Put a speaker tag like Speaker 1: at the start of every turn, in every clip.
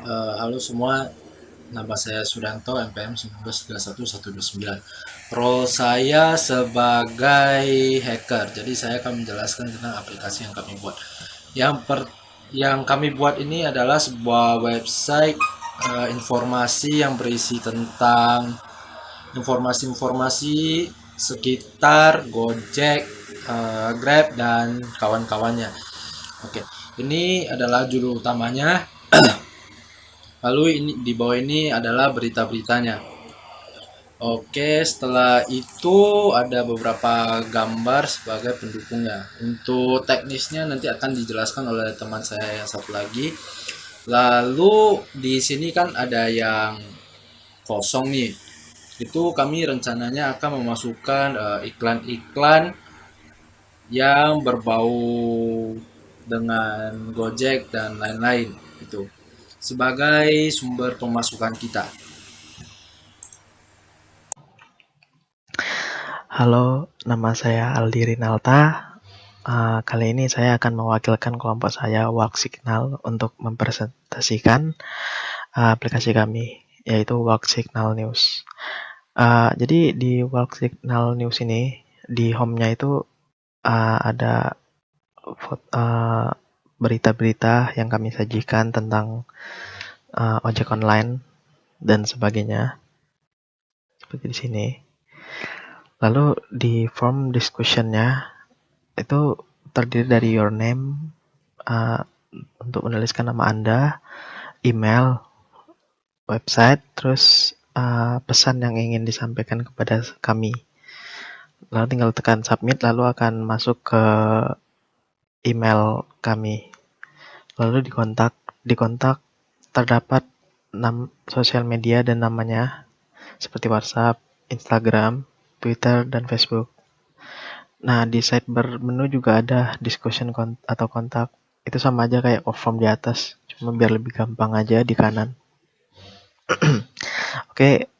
Speaker 1: Halo semua, nama saya Sudanto, MPM 1931129. Role saya sebagai hacker. Jadi saya akan menjelaskan tentang aplikasi yang kami buat. Yang kami buat ini adalah sebuah website informasi yang berisi tentang informasi-informasi sekitar Gojek, Grab dan kawan-kawannya. Oke, ini adalah judul utamanya. Lalu ini di bawah ini adalah berita-beritanya. Oke, setelah itu ada beberapa gambar sebagai pendukungnya. Untuk teknisnya nanti akan dijelaskan oleh teman saya yang satu lagi. Lalu di sini kan ada yang kosong nih. Itu kami rencananya akan memasukkan iklan-iklan yang berbau dengan Gojek dan lain-lain itu sebagai sumber pemasukan kita.
Speaker 2: Halo, nama saya Aldi Rinalta. Kali ini saya akan mewakilkan kelompok saya Work Signal untuk mempresentasikan aplikasi kami, yaitu Work Signal News. Jadi di Work Signal News ini, di home-nya itu ada berita-berita yang kami sajikan tentang ojek online dan sebagainya, seperti di sini. Lalu di form discussion-nya itu terdiri dari your name, untuk menuliskan nama Anda, email, website, terus pesan yang ingin disampaikan kepada kami. Lalu tinggal tekan submit, lalu akan masuk ke email kami. Lalu dikontak terdapat sosial media dan namanya seperti WhatsApp, Instagram, Twitter, dan Facebook. Nah, di sidebar menu juga ada discussion atau kontak. Itu sama aja kayak form di atas, cuma biar lebih gampang aja di kanan. Oke,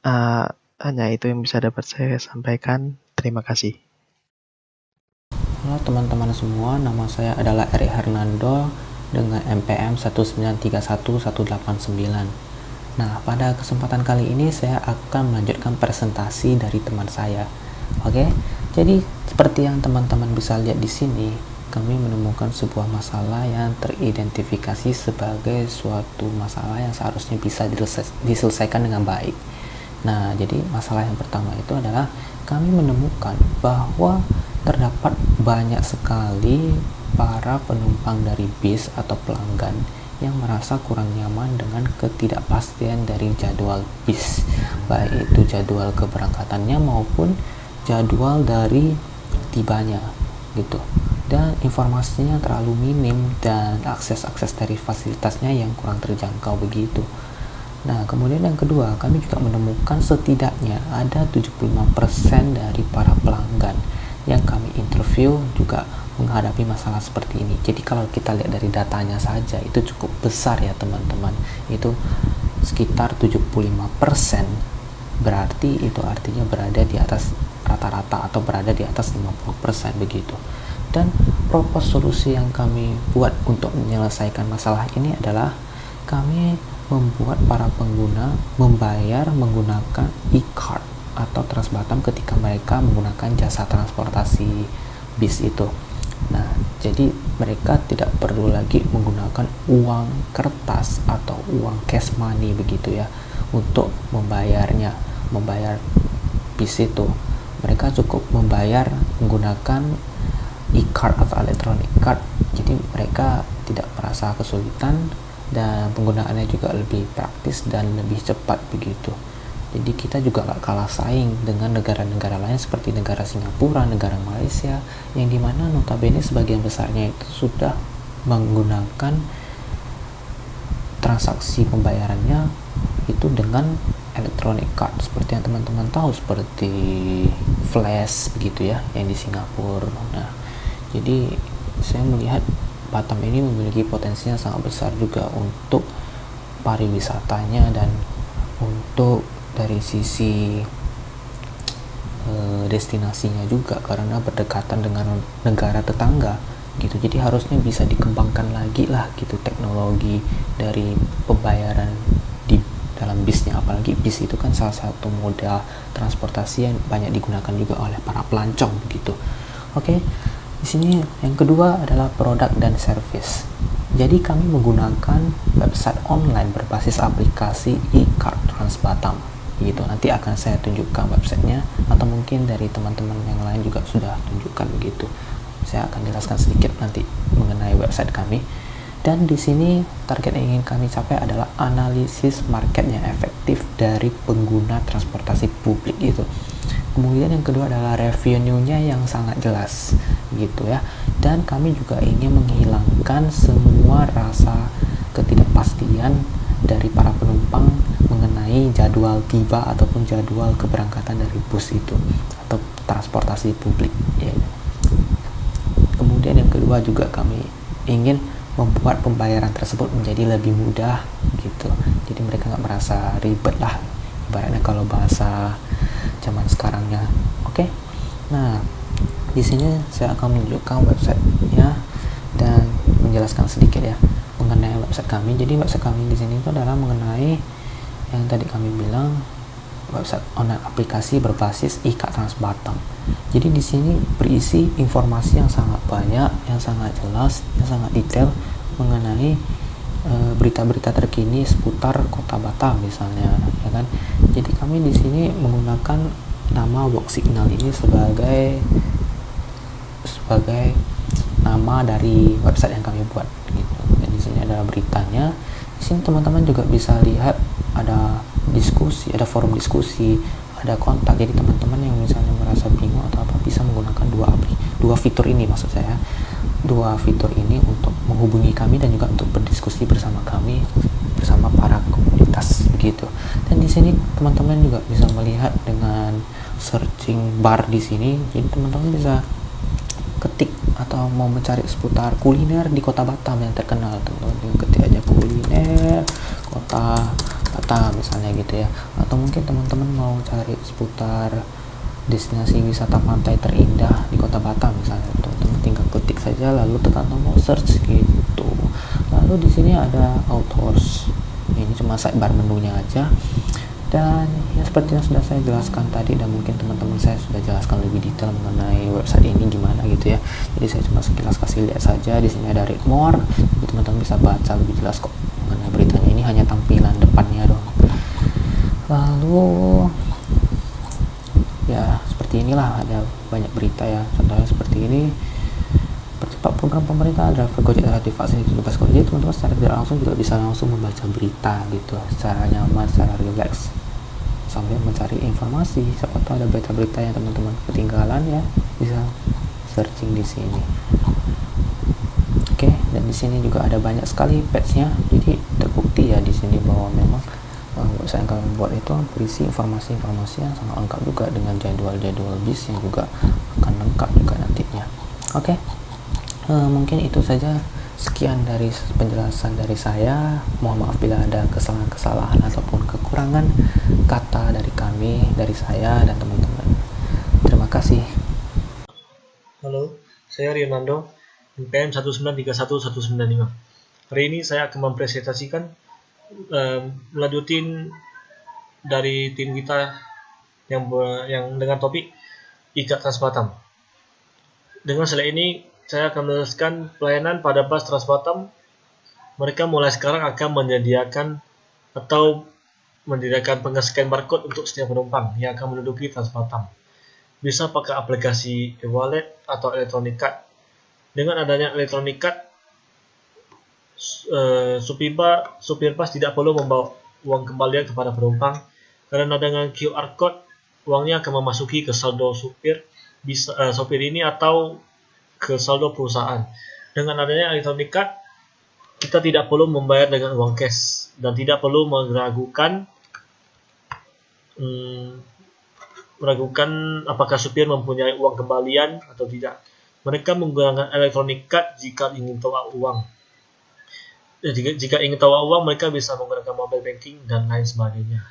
Speaker 2: hanya itu yang bisa dapat saya sampaikan. Terima kasih.
Speaker 3: Halo teman-teman semua, nama saya adalah Eri Hernando dengan MPM 1931189. Nah, pada kesempatan kali ini saya akan melanjutkan presentasi dari teman saya. Oke, jadi seperti yang teman-teman bisa lihat di sini, kami menemukan sebuah masalah yang teridentifikasi sebagai suatu masalah yang seharusnya bisa diselesaikan dengan baik. Nah, jadi masalah yang pertama itu adalah kami menemukan bahwa terdapat banyak sekali para penumpang dari bis atau pelanggan yang merasa kurang nyaman dengan ketidakpastian dari jadwal bis, baik itu jadwal keberangkatannya maupun jadwal dari tibanya gitu, dan informasinya terlalu minim dan akses dari fasilitasnya yang kurang terjangkau begitu. Nah, kemudian yang kedua, kami juga menemukan setidaknya ada 75% dari para pelanggan yang kami interview juga menghadapi masalah seperti ini. Jadi kalau kita lihat dari datanya saja itu cukup besar ya teman-teman. Itu sekitar 75%. Berarti itu artinya berada di atas rata-rata atau berada di atas 50% begitu. Dan propos solusi yang kami buat untuk menyelesaikan masalah ini adalah kami membuat para pengguna membayar menggunakan e-card atau Trans-Batam ketika mereka menggunakan jasa transportasi bis itu. Nah, jadi mereka tidak perlu lagi menggunakan uang kertas atau uang cash money begitu ya untuk membayar bis itu. Mereka cukup membayar menggunakan e-card atau electronic card. Jadi mereka tidak merasa kesulitan dan penggunaannya juga lebih praktis dan lebih cepat begitu. Jadi kita juga gak kalah saing dengan negara-negara lain seperti negara Singapura, negara Malaysia, yang dimana notabene sebagian besarnya itu sudah menggunakan transaksi pembayarannya itu dengan electronic card seperti yang teman-teman tahu, seperti Flash begitu ya yang di Singapura. Nah, jadi saya melihat Batam ini memiliki potensinya sangat besar juga untuk pariwisatanya dan untuk dari sisi destinasinya juga, karena berdekatan dengan negara tetangga gitu. Jadi harusnya bisa dikembangkan lagi lah gitu teknologi dari pembayaran di dalam bisnya, apalagi bis itu kan salah satu moda transportasi yang banyak digunakan juga oleh para pelancong begitu. Oke, di sini yang kedua adalah produk dan service. Jadi kami menggunakan website online berbasis aplikasi e-card Trans Batam gitu. Nanti akan saya tunjukkan websitenya, atau mungkin dari teman-teman yang lain juga sudah tunjukkan begitu. Saya akan jelaskan sedikit nanti mengenai website kami. Dan di sini target yang ingin kami capai adalah analisis market yang efektif dari pengguna transportasi publik gitu. Kemudian yang kedua adalah revenue-nya yang sangat jelas gitu ya. Dan kami juga ingin menghilangkan semua rasa ketidakpastian dari para penumpang mengenai jadwal tiba ataupun jadwal keberangkatan dari bus itu atau transportasi publik ya. Kemudian yang kedua juga kami ingin membuat pembayaran tersebut menjadi lebih mudah gitu. Jadi mereka nggak merasa ribet lah, ibaratnya kalau bahasa zaman sekarangnya. Oke. Nah, di sini saya akan menunjukkan websitenya dan menjelaskan sedikit ya mengenai website kami. Jadi website kami di sini itu adalah mengenai yang tadi kami bilang, website online aplikasi berbasis e-card Trans Batam. Jadi di sini berisi informasi yang sangat banyak, yang sangat jelas, yang sangat detail mengenai berita-berita terkini seputar Kota Batam misalnya, ya kan. Jadi kami di sini menggunakan nama Work Signal ini sebagai nama dari website yang kami buat gitu. Dan di sini ada beritanya. Di sini teman-teman juga bisa lihat ada diskusi, ada forum diskusi, ada kontak. Jadi teman-teman yang misalnya merasa bingung atau apa bisa menggunakan dua fitur ini, maksud saya dua fitur ini untuk menghubungi kami dan juga untuk berdiskusi bersama kami, bersama para komunitas begitu. Dan di sini teman-teman juga bisa melihat dengan searching bar di sini. Jadi teman-teman bisa ketik atau mau mencari seputar kuliner di Kota Batam yang terkenal, teman-teman ketik aja kuliner Kota Batam misalnya gitu ya. Atau mungkin teman-teman mau cari seputar destinasi wisata pantai terindah di Kota Batam misalnya, teman-teman tinggal ketik saja lalu tekan tombol search gitu. Lalu di sini ada authors, ini cuma sidebar menunya aja. Dan ya seperti yang sudah saya jelaskan tadi, dan mungkin teman-teman saya sudah jelaskan lebih detail mengenai website ini gimana gitu ya. Jadi saya cuma sekilas kasih lihat saja. Di sini ada read more, jadi teman-teman bisa baca lebih jelas kok mengenai beritanya. Ini hanya tampilan depannya doang. Lalu ya seperti inilah, ada banyak berita ya. Contohnya seperti ini, percepat program pemerintah driver Gojek relatif vaksin bebas COVID. Jadi teman-teman secara tidak langsung juga bisa langsung membaca berita gitu secara nyaman, secara rileks sambil mencari informasi. Siapa tahu ada berita-berita yang teman-teman ketinggalan ya, bisa searching di sini. Oke, dan di sini juga ada banyak sekali patch-nya. Jadi terbukti ya di sini bahwa memang website yang kami buat itu berisi informasi-informasi yang sangat lengkap juga dengan jadwal-jadwal bis yang juga akan lengkap juga nantinya. Oke. Mungkin itu saja. Sekian dari penjelasan dari saya. Mohon maaf bila ada kesalahan-kesalahan ataupun kekurangan kata dari kami, dari saya dan teman-teman. Terima kasih.
Speaker 4: Halo, saya Rionando, NPM 1931195. Hari ini saya akan mempresentasikan melanjutin dari tim kita yang dengan topik e-card Trans Batam. Dengan slide ini saya akan menjelaskan pelayanan pada bus Trans Batam. Mereka mulai sekarang akan menyediakan pengescan barcode untuk setiap penumpang yang akan menduduki Trans Batam. Bisa pakai aplikasi e-wallet atau electronic card. Dengan adanya electronic card, supir bus tidak perlu membawa uang kembalian kepada penumpang, karena dengan QR code uangnya akan memasuki ke saldo sopir ini atau ke saldo perusahaan. Dengan adanya electronic card, kita tidak perlu membayar dengan uang cash dan tidak perlu meragukan apakah supir mempunyai uang kembalian atau tidak. Mereka menggunakan electronic card jika ingin tahu uang. Jika ingin tahu uang, mereka bisa menggunakan mobile banking dan lain sebagainya.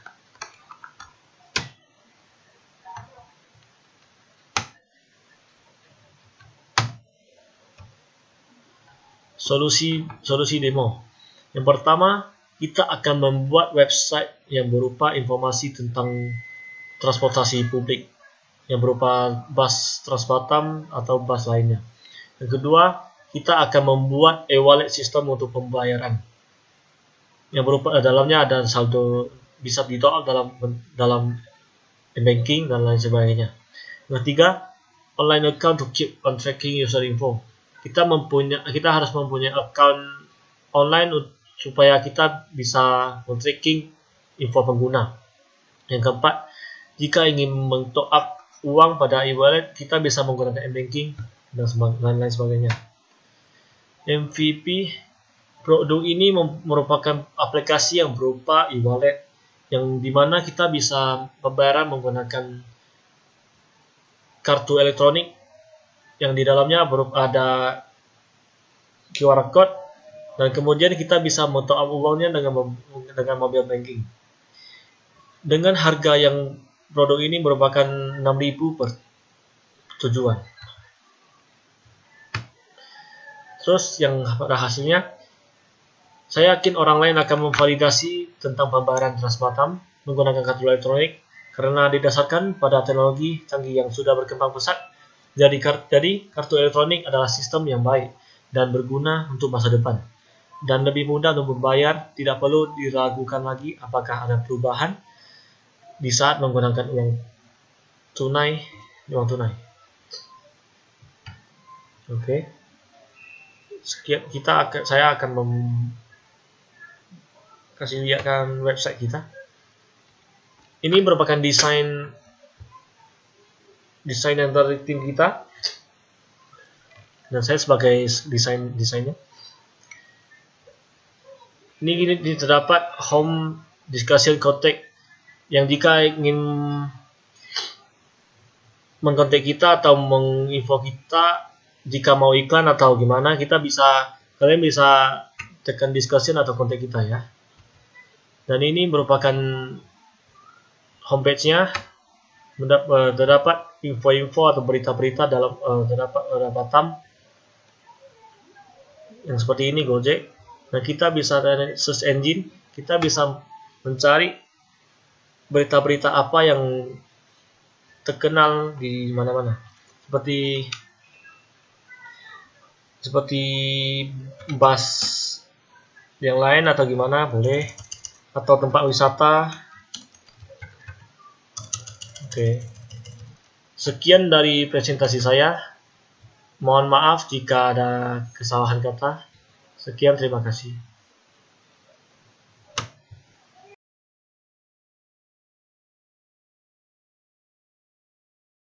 Speaker 4: solusi demo. Yang pertama, kita akan membuat website yang berupa informasi tentang transportasi publik yang berupa bus Trans-Batam atau bus lainnya. Yang kedua, kita akan membuat e-wallet sistem untuk pembayaran yang berupa dalamnya ada saldo, bisa di-top up dalam banking dan lain sebagainya. Yang ketiga, online account to keep on tracking user info. Kita harus mempunyai account online supaya kita bisa men-tracking info pengguna. Yang keempat, jika ingin men-top up uang pada e-wallet, kita bisa menggunakan e-banking dan lain sebagainya. MVP, produk ini merupakan aplikasi yang berupa e-wallet yang dimana kita bisa pembayaran menggunakan kartu elektronik yang di dalamnya ada QR code, dan kemudian kita bisa men-top up uangnya dengan mobile banking. Dengan harga yang produk ini merupakan 6.000 per tujuan. Terus yang pada hasilnya, saya yakin orang lain akan memvalidasi tentang pembayaran Trans-Batam menggunakan kartu elektronik karena didasarkan pada teknologi canggih yang sudah berkembang pesat. Jadi kartu elektronik adalah sistem yang baik dan berguna untuk masa depan dan lebih mudah untuk membayar. Tidak perlu diragukan lagi apakah ada perubahan di saat menggunakan uang tunai. Oke. Saya akan kasih lihatkan website kita. Ini merupakan desain yang dari tim kita, dan saya sebagai desainnya. Ini terdapat home discussion contact yang jika ingin mengkontak kita atau menginfo kita jika mau iklan atau gimana, kalian bisa tekan discussion atau kontak kita ya. Dan ini merupakan homepage-nya, terdapat info-info atau berita-berita dalam terdapat Batam yang seperti ini Gojek. Nah, kita bisa dari search engine, kita bisa mencari berita-berita apa yang terkenal di mana-mana, seperti bus yang lain atau gimana boleh, atau tempat wisata. Oke. Sekian dari presentasi saya. Mohon maaf jika ada kesalahan kata. Sekian, terima kasih.